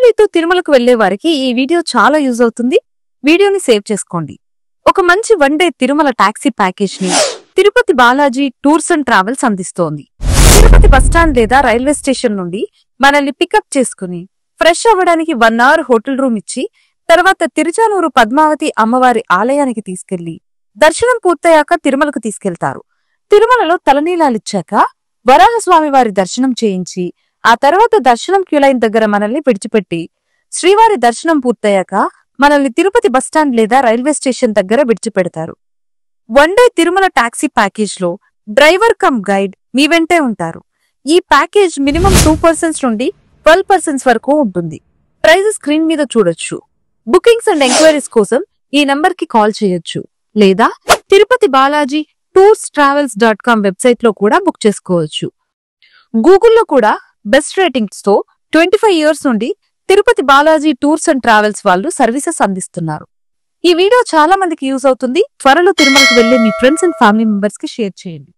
ఫ్యామిలీతో తిరుమలకు వెళ్లే వారికి ఈ వీడియో చాలా యూజ్ అవుతుంది. వీడియోని సేవ్ చేసుకోండి. ఒక మంచి one day Tirumala taxi package ని Tirupati Balaji tours and travels అందిస్తోంది. తిరుపతి బస్టాండ్ లేదా రైల్వే స్టేషన్ నుండి మనల్ని పికప్ చేసుకుని ఫ్రెష్ అవ్వడానికి 1 అవర్ హోటల్ రూమ్ ఇచ్చి తర్వాత తిరుచానూరు పద్మావతి అమ్మవారి ఆలయానికి తీసుకెళ్లి దర్శనం పూర్తయ్యాక తిరుమలకు తీసుకెళ్తారు. తిరుమలలో తలనీలాలిచ్చాక వరాహస్వామి వారి దర్శనం చేయించి ఆ తర్వాత దర్శనం క్యూలైన్ దగ్గర మనల్ని విడిచిపెట్టి శ్రీవారి దర్శనం పూర్తయ్యాక మనల్ని తిరుపతి బస్టాండ్ లేదా రైల్వే స్టేషన్ దగ్గర విడిచిపెడతారు. One day Tirumala taxi package లో డ్రైవర్ కమ్ గైడ్ మీ వెంటే ఉంటారు. ఈ ప్యాకేజ్ మినిమం 2 persons నుండి 12 persons వరకు ఉంటుంది. ప్రైజ్ స్క్రీన్ మీద చూడొచ్చు. బుకింగ్స్ అండ్ ఎంక్వైరీస్ కోసం ఈ నంబర్ కి కాల్ చేయొచ్చు లేదా తిరుపతి బాలాజీ టూర్స్ ట్రావెల్స్.com వెబ్సైట్ లో కూడా బుక్ చేసుకోవచ్చు. గూగుల్లో కూడా బెస్ట్ రేటింగ్స్ తో 25 years నుండి Tirupati Balaji tours and travels వాళ్ళు సర్వీసెస్ అందిస్తున్నారు. ఈ వీడియో చాలా మందికి యూజ్ అవుతుంది. త్వరలో తిరుమలకు వెళ్లే మీ ఫ్రెండ్స్ అండ్ ఫ్యామిలీ మెంబర్స్ కి షేర్ చేయండి.